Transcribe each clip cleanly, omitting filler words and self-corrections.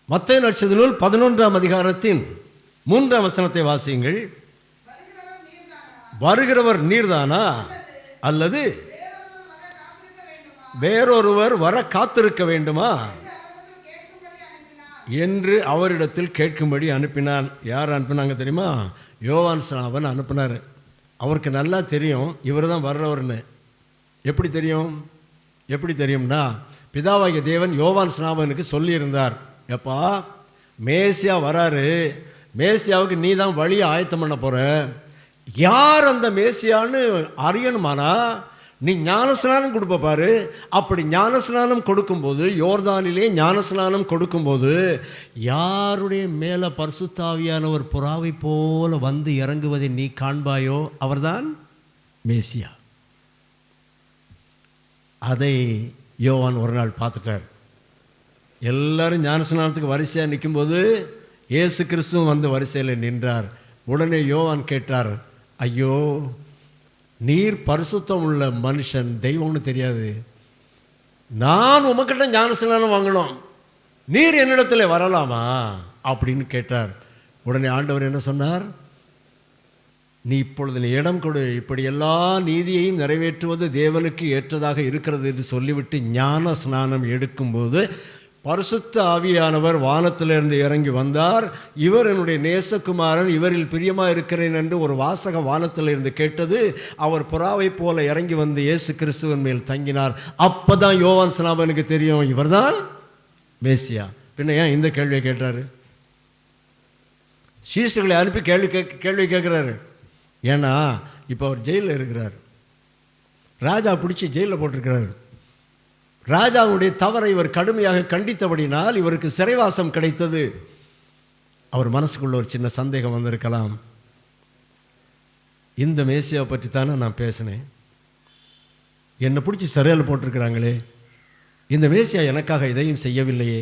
மத்தேயு நற்செய்தி நூல் 11ஆம் அதிகாரத்தின் 3ஆம் வசனத்தை வாசியுங்கள். வருகிறவர் நீர்தானா அல்லது வேறொருவர் வர காத்திருக்க வேண்டுமா என்று அவரிடத்தில் கேட்கும்படி அனுப்பினான். யார் அனுப்பினாங்க தெரியுமா? யோவான் ஸ்நாபன் அனுப்பினார். அவருக்கு நல்லா தெரியும் இவர் தான் வர்றவர்னு. எப்படி தெரியும்னா, பிதாவாகிய தேவன் யோவான் ஸ்நாபனுக்கு சொல்லியிருந்தார், எப்பா மேசியா வராரு, மேசியாவுக்கு நீ தான் வழியை ஆயத்தம் பண்ண போகிற. யார் அந்த மேசியான்னு அறியணுமானா நீ ஞானஸ்நானம் கொடுப்ப பாரு. அப்படி ஞானஸ்நானம் கொடுக்கும்போது, யோர்தானிலே ஞானஸ்நானம் கொடுக்கும்போது யாருடைய மேலே பரிசுத்தாவியானவர் புறாவை போல வந்து இறங்குவதை நீ காண்பாயோ அவர்தான் மேசியா. அதை யோவான் ஒரு நாள் பார்த்துட்டார். எல்லாரும் ஞானஸ்நானத்துக்கு வரிசையாக நிற்கும்போது இயேசு கிறிஸ்துவும் வந்து வரிசையில் நின்றார். உடனே யோவான் கேட்டார், ஐயோ, நீர் பரிசுத்தம் உள்ள மனுஷன், தெய்வம்னு தெரியாது, நான் உமக்கிட்ட ஞானஸ்நானம் வாங்கணும், நீர் என்னிடத்தில் வரலாமா அப்படின்னு கேட்டார். உடனே ஆண்டவர் என்ன சொன்னார்? நீ இப்பொழுது இடம் கொடு, இப்படி எல்லா நீதியையும் நிறைவேற்றுவது தேவனுக்கு ஏற்றதாக இருக்கிறது என்று சொல்லிவிட்டு ஞான ஸ்நானம் எடுக்கும்போது பரிசுத்த ஆவியானவர் வானத்திலிருந்து இறங்கி வந்தார். இவர் என்னுடைய நேசகுமாரன், இவரில் பிரியமாக இருக்கிறேன் என்று ஒரு வாசக வானத்திலிருந்து கேட்டது. அவர் புறாவை போல இறங்கி வந்து இயேசு கிறிஸ்துவின் மேல் தங்கினார். அப்போ தான் யோவான் ஸ்நாபனுக்கு தெரியும் இவர்தான் மேசியா. பின்ன ஏன் இந்த கேள்வியை கேட்டார்? சீஷர்களை அனுப்பி கேள்வி கேட்குறாரு. ஏன்னா இப்போ அவர் ஜெயிலில் இருக்கிறார். ராஜா பிடிச்சி ஜெயிலில் போட்டிருக்கிறார். ராஜாவுடைய தவறை இவர் கடுமையாக கண்டித்தபடினால் இவருக்கு சிறைவாசம் கிடைத்தது. அவர் மனசுக்குள்ள ஒரு சின்ன சந்தேகம் வந்திருக்கலாம், இந்த மேசியாவை பற்றி தானே நான் பேசினேன், என்னை பிடிச்சி சிறையில் போட்டிருக்கிறாங்களே, இந்த மேசியா எனக்காக இதையும் செய்யவில்லையே.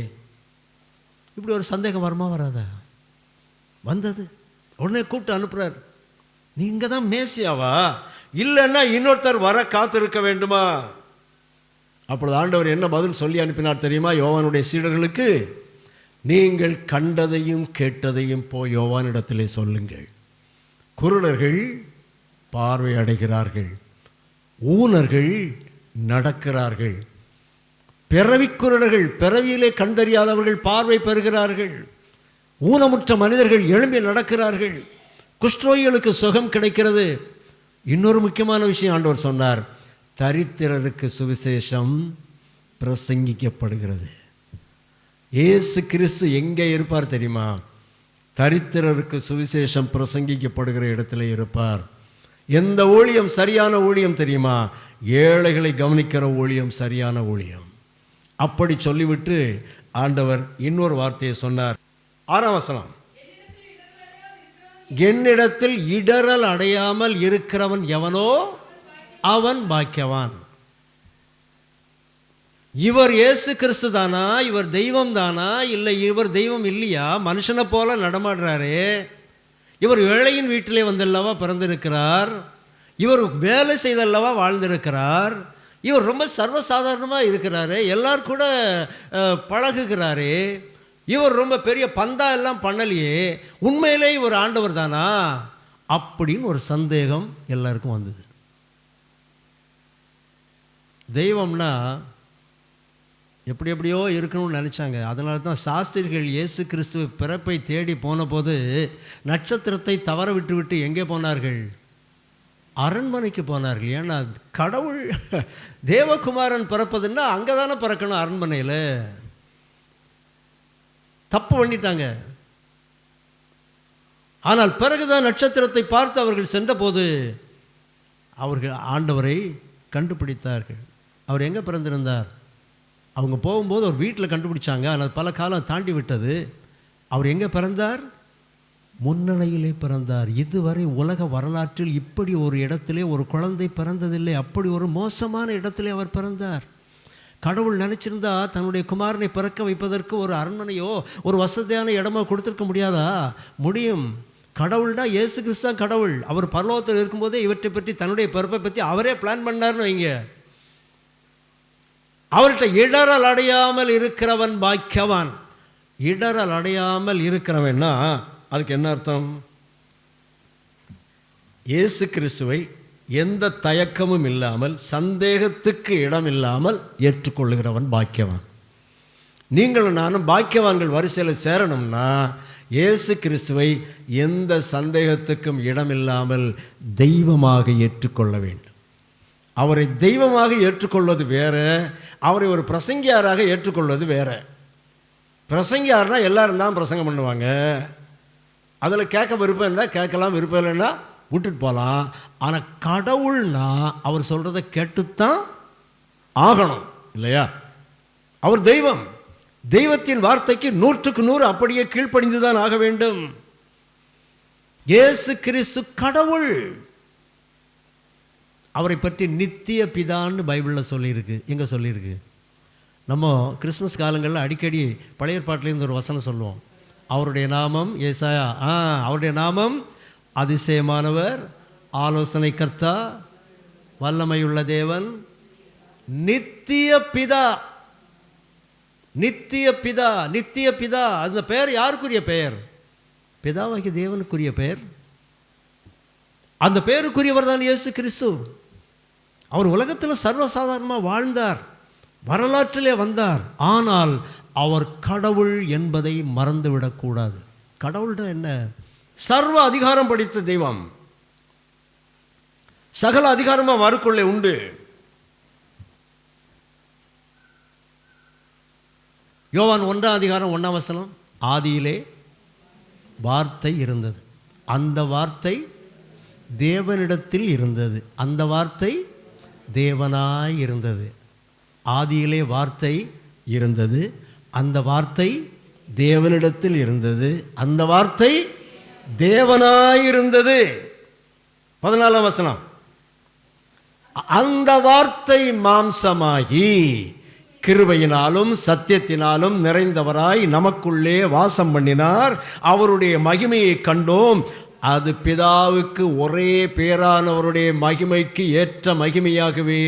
இப்படி ஒரு சந்தேகம் வருமா வராதா? வந்தது. உடனே கூப்பிட்டு அனுப்புகிறார், நீங்கள் தான் மேசியாவா? இல்லைன்னா இன்னொருத்தர் வர காத்திருக்க வேண்டுமா? அப்பொழுது ஆண்டவர் என்ன பதில் சொல்லி அனுப்பினார் தெரியுமா? யோவானுடைய சீடர்களுக்கு, நீங்கள் கண்டதையும் கேட்டதையும் போய் யோவானிடத்திலே சொல்லுங்கள். குருடர்கள் பார்வை அடைகிறார்கள், ஊனர்கள் நடக்கிறார்கள், பிறவிக்குருடர்கள் பிறவியிலே கண்டறியாதவர்கள் பார்வை பெறுகிறார்கள், ஊனமுற்ற மனிதர்கள் எழும்பி நடக்கிறார்கள், குஷ்டரோகிகளுக்கு சுகம் கிடைக்கிறது. இன்னொரு முக்கியமான விஷயம் ஆண்டவர் சொன்னார், தரித்திரருக்கு சுவிசேஷம் பிரசங்கிக்கப்படுகிறது. இயேசு கிறிஸ்து எங்கே இருப்பார் தெரியுமா? தரித்திரருக்கு சுவிசேஷம் பிரசங்கிக்கப்படுகிற இடத்துல இருப்பார். எந்த ஊழியம் சரியான ஊழியம் தெரியுமா? ஏழைகளை கவனிக்கிற ஊழியம் சரியான ஊழியம். அப்படி சொல்லிவிட்டு ஆண்டவர் இன்னொரு வார்த்தையை சொன்னார். 6ஆம் வசனம், என்னிடத்தில் இடறல் அடையாமல் இருக்கிறவன் எவனோ அவன் பாக்கியவான். இவர் இயேசு கிறிஸ்து தானா? இவர் தெய்வம் தானா? இல்லை இவர் தெய்வம் இல்லையா? மனுஷனை போல நடமாடுறாரே. இவர் ஏழையின் வீட்டிலே வந்தல்லவா பிறந்திருக்கிறார், இவர் வேலை செய்தல்லவா வாழ்ந்திருக்கிறார், இவர் ரொம்ப சர்வசாதாரணமாக இருக்கிறாரு, எல்லார் கூட பழகுகிறாரே, இவர் ரொம்ப பெரிய பந்தா எல்லாம் பண்ணலையே, உண்மையிலே இவர் ஆண்டவர் தானா அப்படின்னு ஒரு சந்தேகம் எல்லாருக்கும் வந்தது. தெய்வம்னா எப்படியோ இருக்கணும்னு நினச்சாங்க. அதனால தான் சாஸ்திரிகள் இயேசு கிறிஸ்துவ பிறப்பை தேடி போன போது நட்சத்திரத்தை தவற விட்டு எங்கே போனார்கள்? அரண்மனைக்கு போனார்கள். ஏன்னா கடவுள் தேவகுமாரன் பிறப்பதுன்னா அங்கே தானே பிறக்கணும், அரண்மனையில். தப்பு பண்ணிட்டாங்க. ஆனால் பிறகுதான் நட்சத்திரத்தை பார்த்து அவர்கள் சென்றபோது அவர்கள் ஆண்டவரை கண்டுபிடித்தார்கள். அவர் எங்கே பிறந்திருந்தார்? அவங்க போகும்போது ஒரு வீட்டில் கண்டுபிடிச்சாங்க. ஆனால் பல காலம் தாண்டி விட்டது. அவர் எங்கே பிறந்தார்? முன்னணியிலே பிறந்தார். இதுவரை உலக வரலாற்றில் இப்படி ஒரு இடத்திலே ஒரு குழந்தை பிறந்ததில்லை. அப்படி ஒரு மோசமான இடத்திலே அவர் பிறந்தார். கடவுள் நினச்சிருந்தா தன்னுடைய குமாரனை பிறக்க வைப்பதற்கு ஒரு அரண்மனையோ ஒரு வசதியான இடமோ கொடுத்துருக்க முடியாதா? முடியும். கடவுள்னா இயேசு கிறிஸ்து தான் கடவுள். அவர் பரலோகத்தில் இருக்கும்போதே இவற்றை பற்றி, தன்னுடைய பிறப்பை பற்றி அவரே பிளான் பண்ணார்னு வைங்க. அவர்கிட்ட இடரல் அடையாமல் இருக்கிறவன் பாக்கியவான். இடரல் அடையாமல் இருக்கிறவன்னா அதுக்கு என்ன அர்த்தம்? இயேசு கிறிஸ்துவை எந்த தயக்கமும் இல்லாமல், சந்தேகத்துக்கு இடம் இல்லாமல் ஏற்றுக்கொள்ளுகிறவன் பாக்கியவான். நீங்களும் நானும் பாக்கியவான்கள் வரிசையில் சேரணும்னா இயேசு கிறிஸ்துவை எந்த சந்தேகத்துக்கும் இடமில்லாமல் தெய்வமாக ஏற்றுக்கொள்ள வேண்டும். அவரை தெய்வமாக ஏற்றுக்கொள்வது வேற, அவரை ஒரு பிரசங்கியாராக ஏற்றுக்கொள்வது வேற. பிரசங்கியார்னா எல்லாரும் தான் பிரசங்கம் பண்ணுவாங்க. அதில் கேட்க விருப்பம் இருந்தால் கேட்கலாம், விருப்பம் இல்லைன்னா விட்டுட்டு போகலாம். ஆனால் கடவுள்னா அவர் சொல்கிறத கேட்டுத்தான் ஆகணும் இல்லையா? அவர் தெய்வம். தெய்வத்தின் வார்த்தைக்கு 100க்கு 100 அப்படியே கீழ்ப்படிந்துதான் ஆக வேண்டும். இயேசு கிறிஸ்து கடவுள். அவரை பற்றி நித்திய பிதான்னு பைபிளில் சொல்லியிருக்கு. எங்கே சொல்லியிருக்கு? நம்ம கிறிஸ்மஸ் காலங்களில் அடிக்கடி பழைய ஏற்பாட்டிலேருந்து ஒரு வசனம் சொல்லுவோம். அவருடைய நாமம் ஏசாயா, அவருடைய நாமம் அதிசயமானவர், ஆலோசனை கர்த்தா, வல்லமையுள்ள தேவன், நித்திய பிதா. நித்திய பிதா, நித்திய பிதா. அந்த பெயர் யாருக்குரிய பெயர்? பிதாவாகிய தேவனுக்குரிய பெயர். அந்த பெயருக்குரியவர் தான் இயேசு கிறிஸ்து. அவர் உலகத்தில் சர்வசாதாரணமாக வாழ்ந்தார், வரலாற்றிலே வந்தார். ஆனால் அவர் கடவுள் என்பதை மறந்துவிடக்கூடாது. கடவுள்னா என்ன? சர்வ அதிகாரம் படைத்த தெய்வம். சகல அதிகாரமும் அவருக்குள்ளே உண்டு. யோவான் 1:1 ஆதியிலே வார்த்தை இருந்தது, அந்த வார்த்தை தேவனிடத்தில் இருந்தது, அந்த வார்த்தை தேவனாய் இருந்தது. ஆதியிலே வார்த்தை இருந்தது, அந்த வார்த்தை தேவனிடத்தில் இருந்தது, அந்த வார்த்தை தேவனாய் இருந்தது. 14 அந்த வார்த்தை மாம்சமாகி கிருபையினாலும் சத்தியத்தினாலும் நிறைந்தவராய் நமக்குள்ளே வாசம் பண்ணினார். அவருடைய மகிமையை கண்டோம். அது பிதாவுக்கு ஒரே பேரானவருடைய மகிமைக்கு ஏற்ற மகிமையாகவே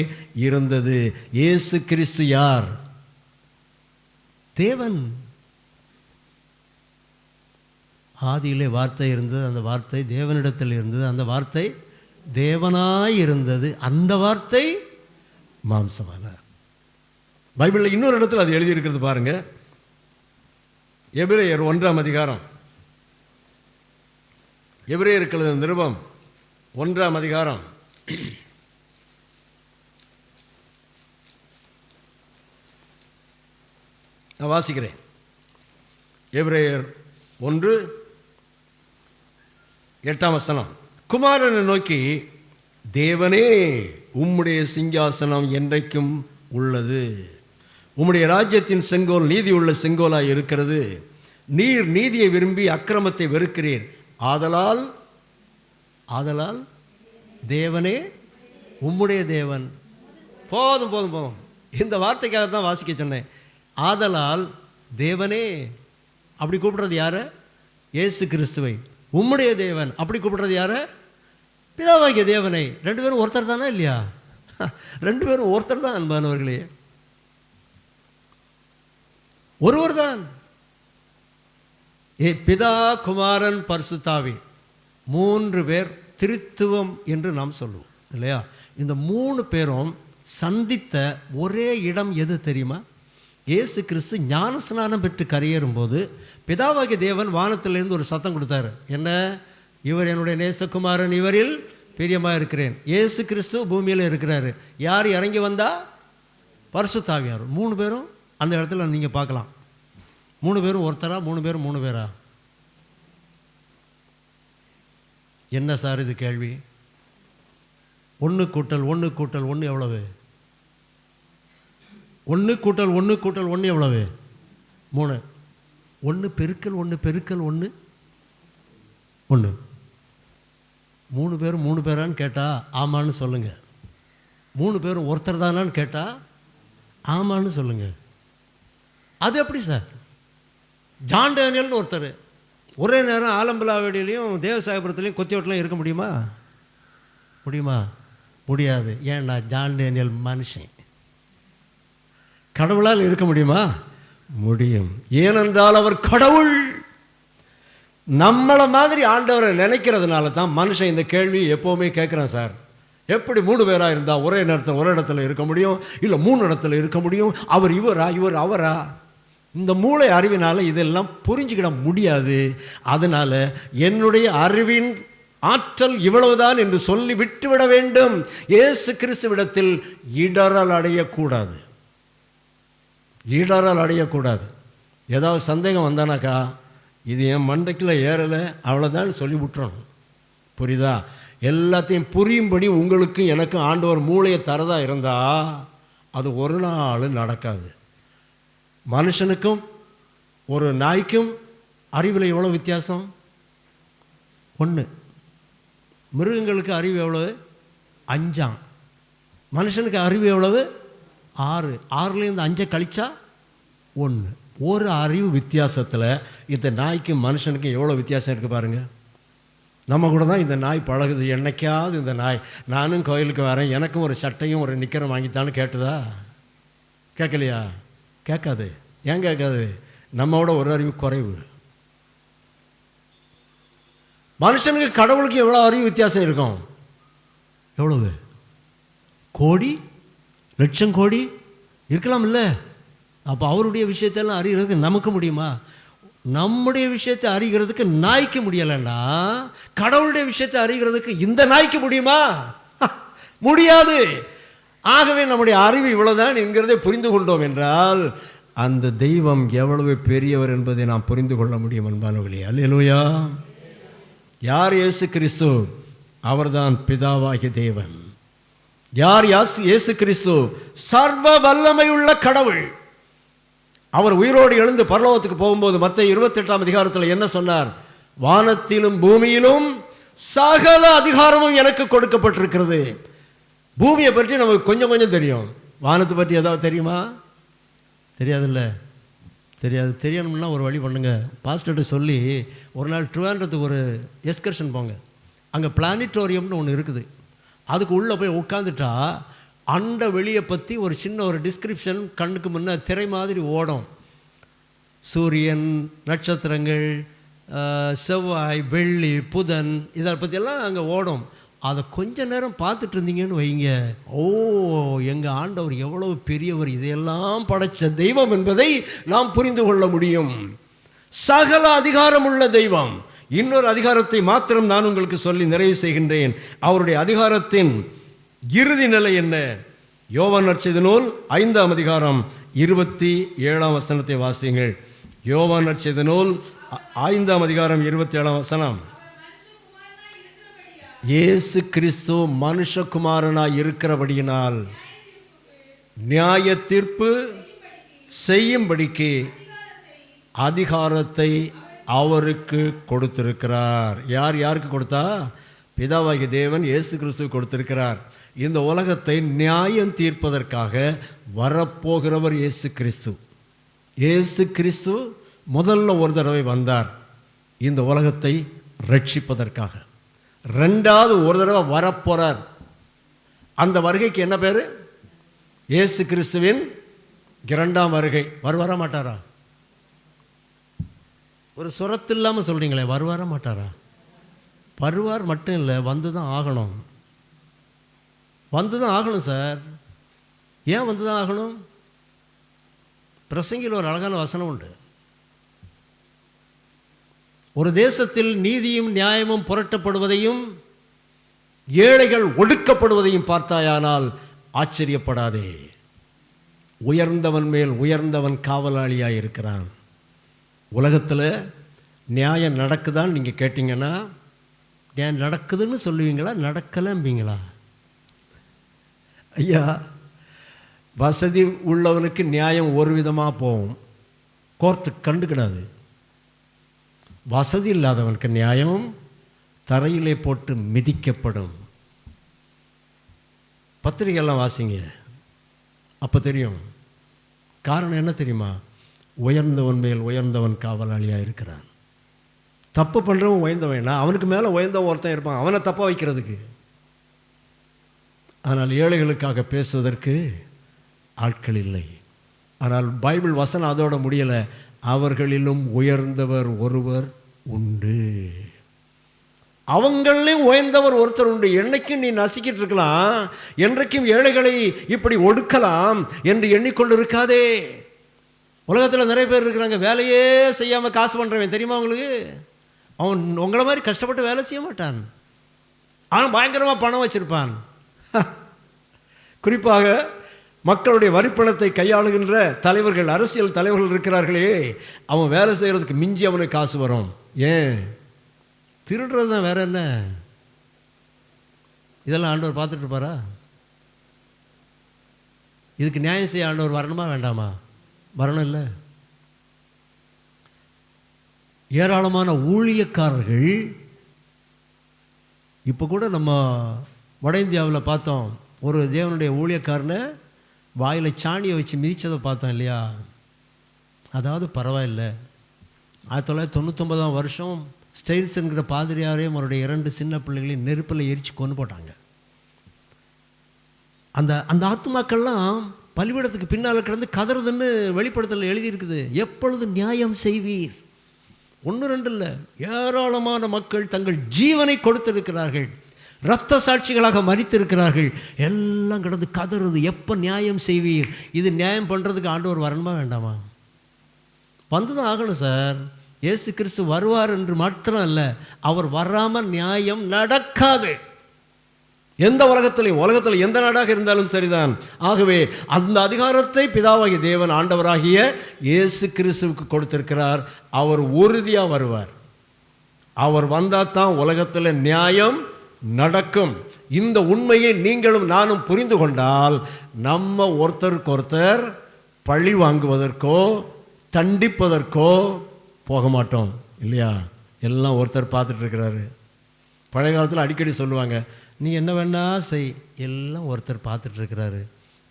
இருந்தது. இயேசு கிறிஸ்து யார்? தேவன். ஆதியிலே வார்த்தை இருந்தது, அந்த வார்த்தை தேவனிடத்தில் இருந்தது, அந்த வார்த்தை தேவனாய் இருந்தது, அந்த வார்த்தை மாம்சமானார். பைபிளில் இன்னொரு இடத்துல அது எழுதியிருக்கிறது பாருங்க. எபிரேயர் 1 எபிரேயருக்கு நிருபம் 1 நான் வாசிக்கிறேன். எபிரேயர் 1:8 குமாரனை நோக்கி, தேவனே உம்முடைய சிங்காசனம் என்றைக்கும் உள்ளது, உம்முடைய ராஜ்யத்தின் செங்கோல் நீதி உள்ள செங்கோலாய் இருக்கிறது. நீர் நீதியை விரும்பி அக்கிரமத்தை வெறுக்கிறீர். ஆதலால் தேவனே உம்முடைய தேவன். போதும். இந்த வார்த்தைக்காக தான் வாசிக்க சொன்னேன். ஆதலால் தேவனே அப்படி கூப்பிடுறது யார? இயேசு கிறிஸ்துவை. உம்முடைய தேவன் அப்படி கூப்பிடுறது யார? பிதாவாகிய தேவனை. 2 பேரும் ஒருத்தர் தானே இல்லையா? 2 பேரும் ஒருத்தர் தான் அன்பானவர்களே, ஒருவர் தான். பிதா, குமாரன், பரிசுத்தாவி 3 பேர் திரித்துவம் என்று நாம் சொல்லுவோம் இல்லையா? இந்த 3 பேரும் சந்தித்த ஒரே இடம் எது தெரியுமா? இயேசு கிறிஸ்து ஞானஸ்நானம் பெற்று கரையேறும்போது பிதாவாகிய தேவன் வானத்திலிருந்து ஒரு சத்தம் கொடுத்தாரு. என்ன? இவர் என்னுடைய நேசகுமாரன், இவரில் பிரியமாக இருக்கிறேன். இயேசு கிறிஸ்து பூமியில் இருக்கிறாரு. யார் இறங்கி வந்தா? பரிசுத்தாவியார். 3 பேரும் அந்த இடத்துல நீங்கள் பார்க்கலாம். 3 பேரும் ஒருத்தரா? 3 பேரும் 3 பேரா? என்ன சார் இது கேள்வி? 1 கூட்டல் 1 கூட்டல் 1 எவ்வளவு? 1 கூட்டல் 1 கூட்டல் 1 எவ்வளவு? 3. 1 பெருக்கல் 1 பெருக்கல் 1 1. 3 பேரும் 3 பேரான்னு கேட்டால் ஆமான்னு சொல்லுங்கள். 3 பேரும் ஒருத்தர் தானான்னு கேட்டால் ஆமான்னு சொல்லுங்கள். அது எப்படி சார்? ஜான் டேனியல்னு ஒருத்தர் ஒரே நேரம் ஆலம்பலாவேடியிலையும் தேவசாயபுரத்துலேயும் கொத்தியோட்டிலையும் இருக்க முடியுமா? முடியாது. ஏன்னா ஜான் டேனியல் மனுஷன். கடவுளால் இருக்க முடியுமா? முடியும். ஏனென்றால் அவர் கடவுள். நம்மளை மாதிரி ஆண்டவரை நினைக்கிறதுனால தான் மனுஷன் இந்த கேள்வி எப்போவுமே கேட்குறான். சார், எப்படி 3 பேராக இருந்தால் ஒரே நேரத்தில் ஒரு இடத்துல இருக்க முடியும், இல்லை 3 இடத்துல இருக்க முடியும், அவர் இவரா இவர் அவரா? இந்த மூளை அறிவினால் இதெல்லாம் புரிஞ்சுக்கிட முடியாது. அதனால் என்னுடைய அறிவின் ஆற்றல் இவ்வளவுதான் என்று சொல்லி விட்டுவிட வேண்டும். இயேசு கிறிஸ்துவிடத்தில் இடறல் அடையக்கூடாது. இடறல் அடையக்கூடாது. ஏதாவது சந்தேகம் வந்தானாக்கா, இது என் மண்டைக்குள்ள ஏறலை, அவ்வளோதான் சொல்லி விட்டுறணும். புரியுதா? எல்லாத்தையும் புரியும்படி உங்களுக்கும் எனக்கும் ஆண்டவர் மூளையை தரதா இருந்தால் அது ஒரு நாள் நடக்காது. மனுஷனுக்கும் ஒரு நாய்க்கும் அறிவில் எவ்வளோ வித்தியாசம்? 1. மிருகங்களுக்கு அறிவு எவ்வளவு? 5. மனுஷனுக்கு அறிவு எவ்வளவு? 6. 6லேருந்து 5 கழிச்சா 1. ஒரு அறிவு வித்தியாசத்தில் இந்த நாய்க்கும் மனுஷனுக்கும் எவ்வளோ வித்தியாசம் இருக்குது பாருங்கள். நம்ம கூட தான் இந்த நாய் பழகுது. என்னைக்காவது இந்த நாய் நானும் கோயிலுக்கு வரேன், எனக்கும் ஒரு சட்டையும் ஒரு நிக்கரும் வாங்கித்தான்னு கேட்டுதா? கேட்கலையா? கேட்காது. ஏன் கேட்காது? நம்மளோட ஒரு அறிவு குறைவு. மனுஷனுக்கு கடவுளுக்கு எவ்வளோ அறிவு வித்தியாசம் இருக்கும்? எவ்வளவு? கோடி, லட்சம் கோடி இருக்கலாம் இல்லை? அப்போ அவருடைய விஷயத்தெல்லாம் அறிகிறதுக்கு நமக்கு முடியுமா? நம்முடைய விஷயத்தை அறிகிறதுக்கு நாய்க்கு முடியலைன்னா கடவுளுடைய விஷயத்தை அறிகிறதுக்கு இந்த நாய்க்கு முடியுமா? முடியாது. ஆகவே நம்முடைய அறிவு இவ்வளவுதான் என்கிறதை புரிந்து கொண்டோம் என்றால் அந்த தெய்வம் எவ்வளவு பெரியவர் என்பதை நாம் புரிந்து கொள்ள முடியும். அன்பானவர்களே, அல்லேலூயா. யார் இயேசு கிறிஸ்து? அவர்தான் பிதாவாகிய தேவன். யார் இயேசு கிறிஸ்து? சர்வ வல்லமை உள்ள கடவுள். அவர் உயிரோடு எழுந்து பரலோகத்துக்கு போகும்போது மத்தேயு 28ஆம் அதிகாரத்தில் என்ன சொன்னார்? வானத்திலும் பூமியிலும் சகல அதிகாரமும் எனக்கு கொடுக்கப்பட்டிருக்கிறது. பூமியை பற்றி நமக்கு கொஞ்சம் கொஞ்சம் தெரியும். வானத்தை பற்றி ஏதாவது தெரியுமா? தெரியாதுல்ல? தெரியாது. தெரியணும்னா ஒரு வழி பண்ணுங்க. பாஸ்டர்கிட்ட சொல்லி ஒரு நாள் ட்ரிவாண்ட்ரத்துக்கு ஒரு எக்ஸ்கர்ஷன் போங்க. அங்கே பிளானிட்டோரியம்னு ஒன்று இருக்குது. அதுக்கு உள்ளே போய் உட்காந்துட்டா அண்ட வெளியை பற்றி ஒரு சின்ன ஒரு டிஸ்கிரிப்ஷன் கண்ணுக்கு முன்னே திரை மாதிரி ஓடும். சூரியன், நட்சத்திரங்கள், செவ்வாய், வெள்ளி, புதன், இதை பற்றியெல்லாம் அங்கே ஓடும். அதை கொஞ்ச நேரம் பார்த்துட்டு இருந்தீங்கன்னு வைங்க, ஓ, எங்கள் ஆண்டவர் எவ்வளவு பெரியவர், இதையெல்லாம் படைத்த தெய்வம் என்பதை நாம் புரிந்து கொள்ள முடியும். சகல அதிகாரம் உள்ள தெய்வம். இன்னொரு அதிகாரத்தை மாத்திரம் நான் உங்களுக்கு சொல்லி நிறைவு செய்கின்றேன். அவருடைய அதிகாரத்தின் இறுதி நிலை என்ன? யோவான் நற்செய்தி நூல் 5ஆம் அதிகாரம் 27ஆம் வசனத்தை வாசியுங்கள். யோவான் நற்செய்தி நூல் 5ஆம் அதிகாரம் 27ஆம் வசனம். இயேசு கிறிஸ்து மனுஷகுமாரனாய் இருக்கிறபடியினால் நியாய தீர்ப்பு செய்யும்படிக்கு அதிகாரத்தை அவருக்கு கொடுத்திருக்கிறார். யார் யாருக்கு கொடுத்தா? பிதாவாகிய தேவன் இயேசு கிறிஸ்து கொடுத்திருக்கிறார். இந்த உலகத்தை நியாயம் தீர்ப்பதற்காக வரப்போகிறவர் இயேசு கிறிஸ்து. இயேசு கிறிஸ்து முதல்ல ஒரு தடவை வந்தார் இந்த உலகத்தை ரட்சிப்பதற்காக. 2வது ஒரு தடவை வரப்போறார். அந்த வருகைக்கு என்ன பேர்? இயேசு கிறிஸ்துவின் 2ஆம் வருகை. வருவாரா மாட்டாரா? ஒரு சுரத்து இல்லாமல் சொல்கிறீங்களே, வருவாரா மாட்டாரா? வருவார் மட்டும் இல்லை, வந்து தான் ஆகணும். வந்து தான் ஆகணும் சார். ஏன் வந்து தான் ஆகணும்? பிரசங்கியில் ஒரு அழகான வசனம் உண்டு. ஒரு தேசத்தில் நீதியும் நியாயமும் புரட்டப்படுவதையும் ஏழைகள் ஒடுக்கப்படுவதையும் பார்த்தாயானால் ஆச்சரியப்படாதே. உயர்ந்தவன் மேல் உயர்ந்தவன் காவலாளியாக இருக்கிறான். உலகத்தில் நியாயம் நடக்குதான்னு நீங்கள் கேட்டிங்கன்னா நியாயம் நடக்குதுன்னு சொல்லுவீங்களா, நடக்கலம்பீங்களா? ஐயா, வசதி உள்ளவனுக்கு நியாயம் ஒரு விதமாக போகும், கோர்ட்டு கண்டுக்கிடாது. வசதி இல்லாதவனுக்கு நியாயம் தரையிலே போட்டு மிதிக்கப்படும். பத்திரிகையெல்லாம் வாசிங்க, அப்போ தெரியும். காரணம் என்ன தெரியுமா? உயர்ந்தவன் மேல் உயர்ந்தவன் காவலாளியாக இருக்கிறான். தப்பு பண்ணுறவன் உயர்ந்தவனா, அவனுக்கு மேலே உயர்ந்த ஒருத்தன் இருப்பான், அவனை தப்பாக வைக்கிறதுக்கு. ஆனால் ஏழைகளுக்காக பேசுவதற்கு ஆட்கள் இல்லை. ஆனால் பைபிள் வசனம் அதோட முடியலை. அவர்களிலும் உயர்ந்தவர் ஒருவர் உண்டு. அவங்களையும் உயர்ந்தவர் ஒருத்தர் உண்டு. என்னைக்கும் நீ நசிக்கிட்டு இருக்கலாம், என்றைக்கும் ஏழைகளை இப்படி ஒடுக்கலாம் என்று எண்ணிக்கொண்டு இருக்காதே. உலகத்தில் நிறைய பேர் இருக்கிறாங்க, வேலையே செய்யாமல் காசு பண்ணுறவன் தெரியுமா உங்களுக்கு? அவன் உங்களை மாதிரி கஷ்டப்பட்டு வேலை செய்ய மாட்டான், ஆனால் பயங்கரமாக பணம் வச்சுருப்பான். குறிப்பாக மக்களுடைய வரிப்பணத்தை கையாளுகின்ற தலைவர்கள், அரசியல் தலைவர்கள் இருக்கிறார்களே, அவன் வேலை செய்கிறதுக்கு மிஞ்சி அவனுக்கு காசு வரும். ஏன்? திருடுறது தான், வேற என்ன? இதெல்லாம் ஆண்டவர் பார்த்துட்டு இருப்பாரா? இதுக்கு நியாயம் செய்ய ஆண்டவர் வரணுமா வேண்டாமா? வரணும் இல்லை? ஏராளமான ஊழியக்காரர்கள் இப்போ கூட நம்ம வட இந்தியாவில் பார்த்தோம், ஒரு தேவனுடைய ஊழியக்காரனை வாயில் சாணியை வச்சு மிதித்ததை பார்த்தோம் இல்லையா? அதாவது பரவாயில்லை, 1999 வருஷம் ஸ்டெயின்ஸ் என்கிற பாதிரியாரையும் அவருடைய 2 சின்ன பிள்ளைகளையும் நெருப்பில் எரித்து கொண்டு போட்டாங்க. அந்த ஆத்துமாக்கள்லாம் பலிபீடத்துக்கு பின்னால் கிடந்து கதறுதுன்னு வெளிப்படுத்தல் எழுதியிருக்குது. எப்பொழுது நியாயம் செய்வீர்? 1-2 இல்லை, ஏராளமான மக்கள் தங்கள் ஜீவனை கொடுத்திருக்கிறார்கள், இரத்த சாட்சிகளாக மரித்திருக்கிறார்கள். எல்லாம் கிடந்து கதறுது, எப்போ நியாயம் செய்வீர்? இது நியாயம் பண்ணுறதுக்கு ஆண்டவர் வரணுமா வேண்டாமா? வந்து தான் ஆகணும் சார். இயேசு கிறிஸ்து வருவார் என்று மாத்திரம் அல்ல, அவர் வராமல் நியாயம் நடக்காது. எந்த உலகத்தில் எந்த நாடாக இருந்தாலும் சரிதான். ஆகவே அந்த அதிகாரத்தை பிதாவாகிய தேவன் ஆண்டவராகிய இயேசு கிறிஸ்துவுக்கு கொடுத்திருக்கிறார். அவர் உறுதியாக வருவார். அவர் வந்தால் தான் உலகத்தில் நியாயம் நடக்கும். இந்த உண்மையை நீங்களும் நானும் புரிந்து கொண்டால் நம்ம ஒருத்தருக்கு ஒருத்தர் பழி வாங்குவதற்கோ தண்டிப்பதற்கோ போக மாட்டோம் இல்லையா? எல்லாம் ஒருத்தர் பார்த்துட்டு இருக்கிறாரு. பழைய காலத்தில் அடிக்கடி சொல்லுவாங்க, நீ என்ன வேணா செய், எல்லாம் ஒருத்தர் பார்த்துட்ருக்கிறாரு.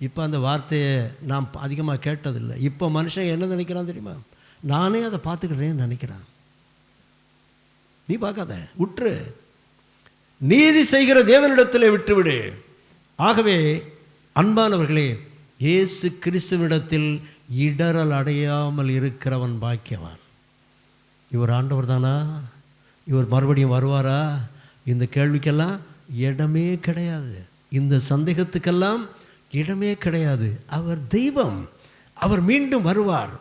இப்போ அந்த வார்த்தையை நான் அதிகமாக கேட்டதில்லை. இப்போ மனுஷன் என்ன நினைக்கிறான் தெரியுமா? நானே அதை பார்த்துக்கிறேன்னு நினைக்கிறான். நீ பார்க்காத, விட்டுரு, நீதி செய்கிற தேவனிடத்தில் விட்டுவிடு. ஆகவே அன்பானவர்களே, இயேசு கிறிஸ்துவிடத்தில் இடரல் அடையாமல் இருக்கிறவன் பாக்கியவான். இவர் ஆண்டவர் தானா? இவர் மறுபடியும் வருவாரா? இந்த கேள்விக்கெல்லாம் இடமே கிடையாது. இந்த சந்தேகத்துக்கெல்லாம் இடமே கிடையாது. அவர் தெய்வம், அவர் மீண்டும் வருவார்.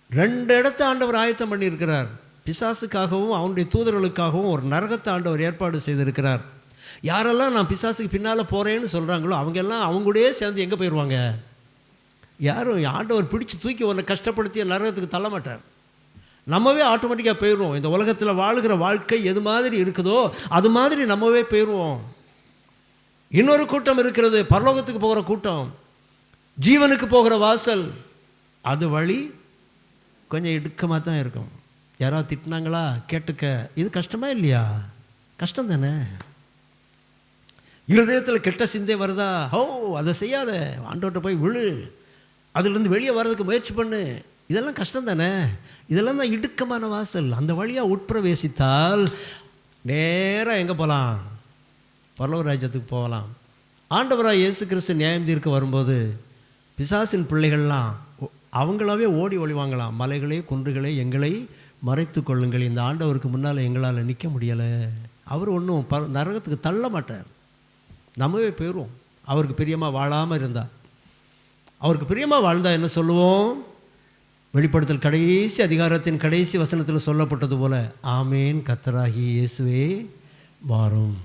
2 இடத்தை ஆண்டவர் ஆயத்தம் பண்ணியிருக்கிறார். பிசாசுக்காகவும் அவனுடைய தூதர்களுக்காகவும் ஒரு நரகத்தை ஆண்டவர் ஏற்பாடு செய்திருக்கிறார். யாரெல்லாம் நான் பிசாசுக்கு பின்னால் போகிறேன்னு சொல்கிறாங்களோ அவங்கெல்லாம் அவங்களோடயே சேர்ந்து எங்கே போயிடுவாங்க? யாரும் ஆண்டவர் பிடிச்சி தூக்கி உன்னை கஷ்டப்படுத்திய நரகத்துக்கு தள்ள மாட்டார். நம்மவே ஆட்டோமேட்டிக்காக போயிடுவோம். இந்த உலகத்தில் வாழுகிற வாழ்க்கை எது மாதிரி இருக்குதோ அது மாதிரி நம்மவே போயிடுவோம். இன்னொரு கூட்டம் இருக்கிறது, பரலோகத்துக்கு போகிற கூட்டம், ஜீவனுக்கு போகிற வாசல். அது வழி கொஞ்சம் இடுக்கமாக தான் இருக்கும். யாராவது திட்டினாங்களா கேட்டுக்க, இது கஷ்டமா இல்லையா? கஷ்டம் தானே. இருதயத்தில் கெட்ட சிந்தை வருதா? அதை செய்யாத, ஆண்டவர்கிட்ட போய் விழு, அதிலிருந்து வெளியே வர்றதுக்கு முயற்சி பண்ணு. இதெல்லாம் கஷ்டம் தானே. இதெல்லாம் தான் இடுக்கமான வாசல். அந்த வழியாக உட்பிரவேசித்தால் நேராக எங்கே போகலாம்? பரலோக ராஜ்யத்துக்கு போகலாம். ஆண்டவராக இயேசு கிறிஸ்து நியாயம் தீர்க்க வரும்போது பிசாசின் பிள்ளைகள்லாம் அவங்களாவே ஓடி ஒளிவாங்களாம். மலைகளே குன்றுகளே எங்களை மறைத்து கொள்ளுங்கள், இந்த ஆண்டவருக்கு முன்னால் எங்களால் நிற்க முடியலை. அவர் ஒன்றும் நரகத்துக்கு தள்ள மாட்டார். நம்மவே போயிடுவோம். அவருக்கு பிரியமாக வாழாமல் இருந்தால். அவருக்கு பிரியமாக வாழ்ந்தால் என்ன சொல்லுவோம்? வெளிப்படுத்தல் கடைசி அதிகாரத்தின் கடைசி வசனத்தில் சொல்லப்பட்டது போல, ஆமேன், கர்த்தராகிய இயேசுவே வாரும்.